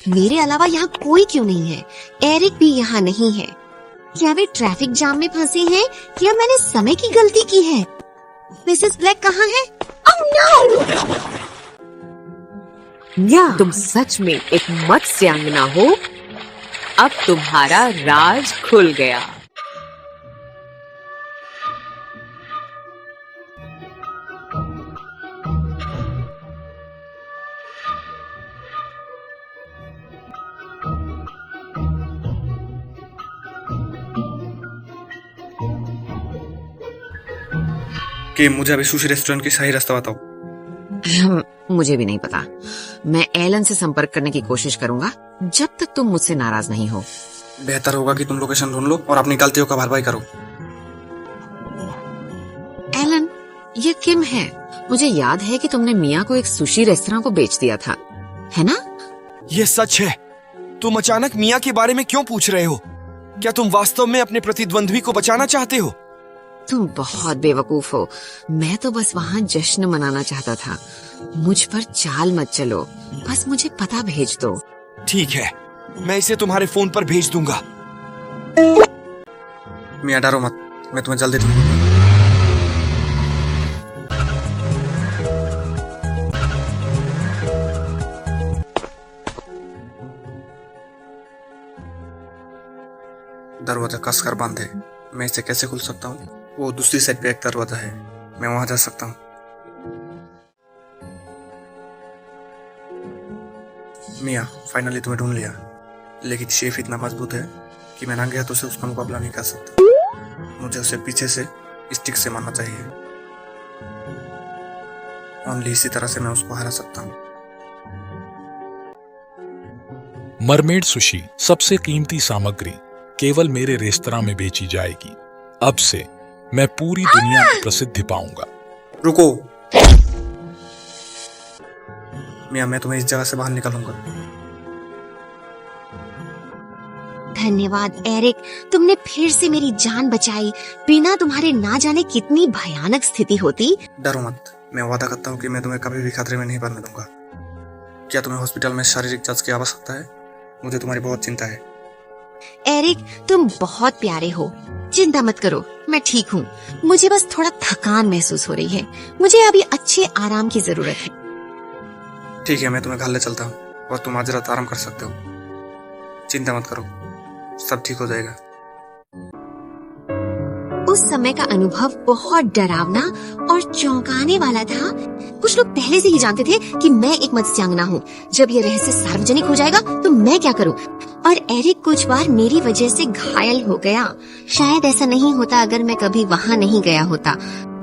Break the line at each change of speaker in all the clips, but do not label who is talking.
मेरे अलावा यहाँ कोई क्यों नहीं है? एरिक भी यहाँ नहीं है। क्या वे ट्रैफिक जाम में फंसे हैं या मैंने समय की गलती की है? मिसेस ब्लैक कहाँ है? Oh no!
तुम सच में एक मत्स्यांगना हो। अब तुम्हारा राज खुल गया।
कि मुझे अभी सुशी रेस्टोरेंट की सही रास्ता बताओ।
मुझे भी नहीं पता। मैं एलन से संपर्क करने की कोशिश करूंगा जब तक तुम मुझसे नाराज नहीं हो।
बेहतर होगा कि तुम लोकेशन ढूंढ लो और अपनी गलतियों का भरपाई करो।
एलन, ये किम है। मुझे याद है कि तुमने मिया को एक सुशी रेस्तरां को बेच दिया था, है ना?
ये सच है। तुम अचानक मिया के बारे में क्यों पूछ रहे हो? क्या तुम वास्तव में अपने प्रतिद्वंद्वी को बचाना चाहते हो?
तुम बहुत बेवकूफ हो। मैं तो बस वहाँ जश्न मनाना चाहता था। मुझ पर चाल मत चलो, बस मुझे पता भेज दो।
ठीक है, मैं इसे तुम्हारे फोन पर भेज दूंगा।
मिया डरो मत, मैं तुम्हें जल्दी ढूंढूंगा। दरवाजा कसकर बंद है। मैं इसे कैसे खुल सकता हूँ? वो दूसरी साइड पे एक दरवाजा है, मैं वहां जा सकता हूँ। मिया, फाइनली तुम्हें ढूंढ लिया, लेकिन शेफ इतना मजबूत है कि मैं नंगे हाथों से उसका मुकाबला नहीं कर सकता। मुझे उसे पीछे से स्टिक से मारना चाहिए। ओनली इसी तरह से मैं उसको हरा सकता हूँ।
मरमेड सुशी सबसे कीमती सामग्री केवल मेरे रेस्तरां में बेची जाएगी। अब से मैं पूरी दुनिया में प्रसिद्धि पाऊंगा।
रुको मिया, मैं तुम्हें इस जगह से बाहर निकालूंगा।
धन्यवाद एरिक, तुमने फिर से मेरी जान बचाई। बिना तुम्हारे ना जाने कितनी भयानक स्थिति होती।
डरो मत, मैं वादा करता हूँ कि मैं तुम्हें कभी भी खतरे में नहीं पड़ने दूंगा। क्या तुम्हें हॉस्पिटल में शारीरिक जांच की आवश्यकता है? मुझे तुम्हारी बहुत चिंता है।
एरिक, तुम बहुत प्यारे हो। चिंता मत करो, मैं ठीक हूँ। मुझे बस थोड़ा थकान महसूस हो रही है। मुझे अभी अच्छे आराम की जरूरत है।
ठीक है, मैं तुम्हें घर ले चलता हूँ और तुम आज रात आराम कर सकते हो। चिंता मत करो, सब ठीक हो जाएगा।
उस समय का अनुभव बहुत डरावना और चौंकाने वाला था। कुछ लोग पहले से ही जानते थे कि मैं एक मत्स्यांगना हूँ। जब ये रहस्य सार्वजनिक हो जाएगा तो मैं क्या करूँ? और एरिक कुछ बार मेरी वजह से घायल हो गया। शायद ऐसा नहीं होता अगर मैं कभी वहाँ नहीं गया होता,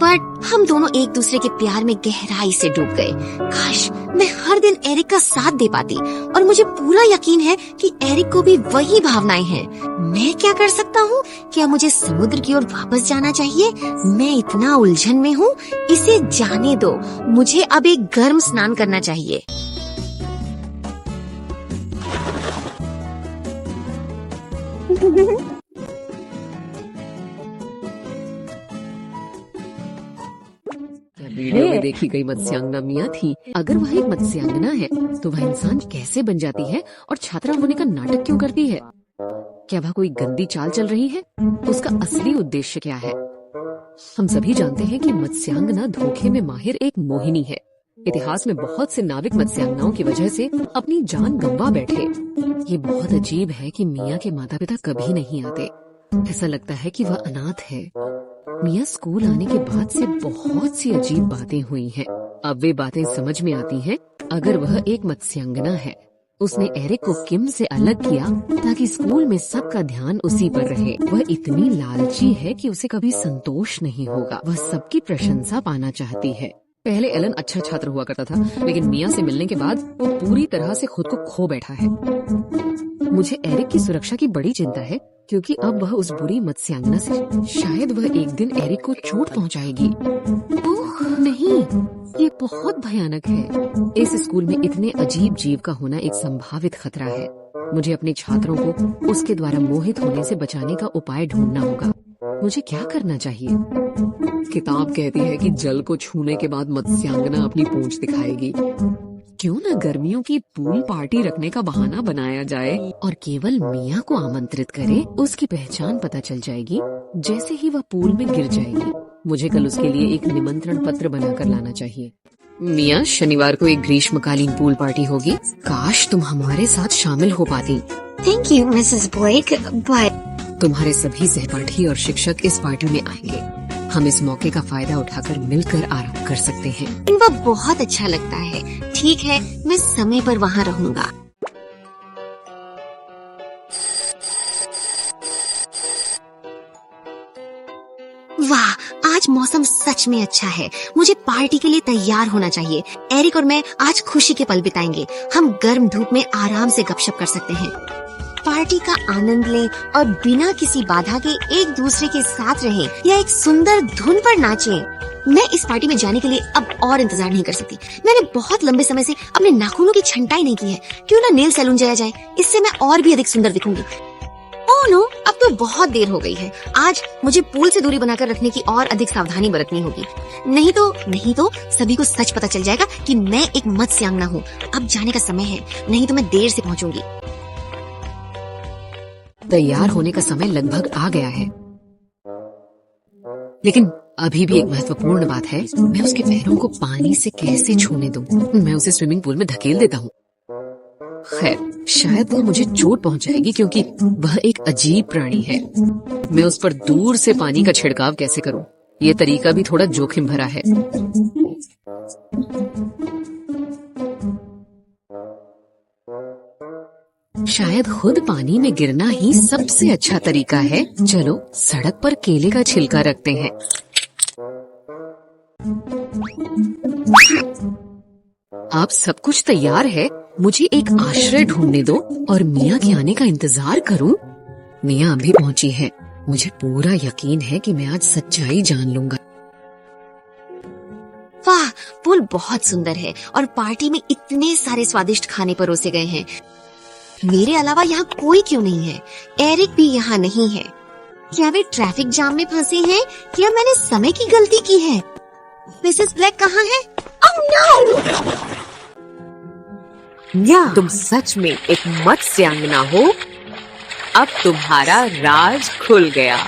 पर हम दोनों एक दूसरे के प्यार में गहराई से डूब गए। काश मैं हर दिन एरिक का साथ दे पाती, और मुझे पूरा यकीन है कि एरिक को भी वही भावनाएं हैं। मैं क्या कर सकता हूँ? क्या मुझे समुद्र की ओर वापस जाना चाहिए? मैं इतना उलझन में हूँ, इसे जाने दो। मुझे अब एक गर्म स्नान करना चाहिए।
वीडियो में देखी गई मत्स्यांगना मिया थी। अगर वह एक मत्स्यांगना है तो वह इंसान कैसे बन जाती है और छात्रा होने का नाटक क्यों करती है? क्या वह कोई गंदी चाल चल रही है? उसका असली उद्देश्य क्या है? हम सभी जानते हैं कि मत्स्यांगना धोखे में माहिर एक मोहिनी है। इतिहास में बहुत से नाविक मत्स्यांगनाओं की वजह से अपनी जान गंवा बैठे। ये बहुत अजीब है कि मिया के माता पिता कभी नहीं आते। ऐसा लगता है कि वह अनाथ है। मिया स्कूल आने के बाद से बहुत सी अजीब बातें हुई हैं। अब वे बातें समझ में आती हैं। अगर वह एक मत्स्यांगना है, उसने एरिक को किम से अलग किया ताकि स्कूल में सबका ध्यान उसी पर रहे। वह इतनी लालची है कि उसे कभी संतोष नहीं होगा। वह सबकी प्रशंसा पाना चाहती है। पहले एलन अच्छा छात्र हुआ करता था, लेकिन मिया से मिलने के बाद वो पूरी तरह से खुद को खो बैठा है। मुझे एरिक की सुरक्षा की बड़ी चिंता है, क्योंकि अब वह उस बुरी मत्स्यांगना से शायद वह एक दिन एरिक को चोट पहुंचाएगी। ओह नहीं, ये बहुत भयानक है। इस स्कूल में इतने अजीब जीव का होना एक संभावित खतरा है। मुझे अपने छात्रों को उसके द्वारा मोहित होने से बचाने का उपाय ढूंढना होगा। मुझे क्या करना चाहिए? किताब कहती है कि जल को छूने के बाद मत्स्यांगना अपनी पूंछ दिखाएगी। क्यों न गर्मियों की पूल पार्टी रखने का बहाना बनाया जाए और केवल मिया को आमंत्रित करे। उसकी पहचान पता चल जाएगी जैसे ही वह पूल में गिर जाएगी। मुझे कल उसके लिए एक निमंत्रण पत्र बनाकर लाना चाहिए। मिया, शनिवार को एक ग्रीष्मकालीन पूल पार्टी होगी। काश तुम हमारे साथ शामिल हो पाती।
Thank you Mrs Blake, but
तुम्हारे सभी सहपाठी और शिक्षक इस पार्टी में आएंगे। हम इस मौके का फायदा उठाकर मिलकर आराम कर सकते हैं।
वह बहुत अच्छा लगता है। ठीक है, मैं समय पर वहाँ रहूँगा। वाह, आज मौसम सच में अच्छा है। मुझे पार्टी के लिए तैयार होना चाहिए। एरिक और मैं आज खुशी के पल बिताएंगे। हम गर्म धूप में आराम से गपशप कर सकते हैं, पार्टी का आनंद लें और बिना किसी बाधा के एक दूसरे के साथ रहें या एक सुंदर धुन पर नाचें। मैं इस पार्टी में जाने के लिए अब और इंतजार नहीं कर सकती। मैंने बहुत लंबे समय से अपने नाखूनों की छंटाई नहीं की है। क्यों ना नेल सैलून जाया जाए, इससे मैं और भी अधिक सुंदर दिखूंगी। ओह नो, अब तो बहुत देर हो गई है। आज मुझे पूल से दूरी बनाकर रखने की और अधिक सावधानी बरतनी होगी। नहीं तो सभी को सच पता चल जाएगा कि मैं एक मत्स्यांगना हूँ। अब जाने का समय है, नहीं तो मैं देर से पहुँचूंगी।
तैयार होने का समय लगभग आ गया है, लेकिन अभी भी एक महत्वपूर्ण बात है। मैं उसके पैरों को पानी से कैसे छूने दूं? मैं उसे स्विमिंग पूल में धकेल देता हूँ। खैर, शायद वो मुझे चोट पहुंचाएगी क्योंकि वह एक अजीब प्राणी है। मैं उस पर दूर से पानी का छिड़काव कैसे करूं? ये तरीका भी थोड़ा जोखिम भरा है। शायद खुद पानी में गिरना ही सबसे अच्छा तरीका है। चलो सड़क पर केले का छिलका रखते हैं। अब सब कुछ तैयार है। मुझे एक आश्रय ढूंढने दो और मिया के आने का इंतजार करूं। मिया अभी पहुंची है। मुझे पूरा यकीन है कि मैं आज सच्चाई जान लूंगा।
वाह, पूल बहुत सुंदर है और पार्टी में इतने सारे स्वादिष्ट खाने परोसे गए हैं। मेरे अलावा यहाँ कोई क्यों नहीं है? एरिक भी यहाँ नहीं है। क्या वे ट्रैफिक जाम में फंसे हैं? क्या मैंने समय की गलती की है? मिसेस ब्लैक कहाँ है? Oh no!
तुम सच में एक मत्स्यांगना हो। अब तुम्हारा राज खुल गया।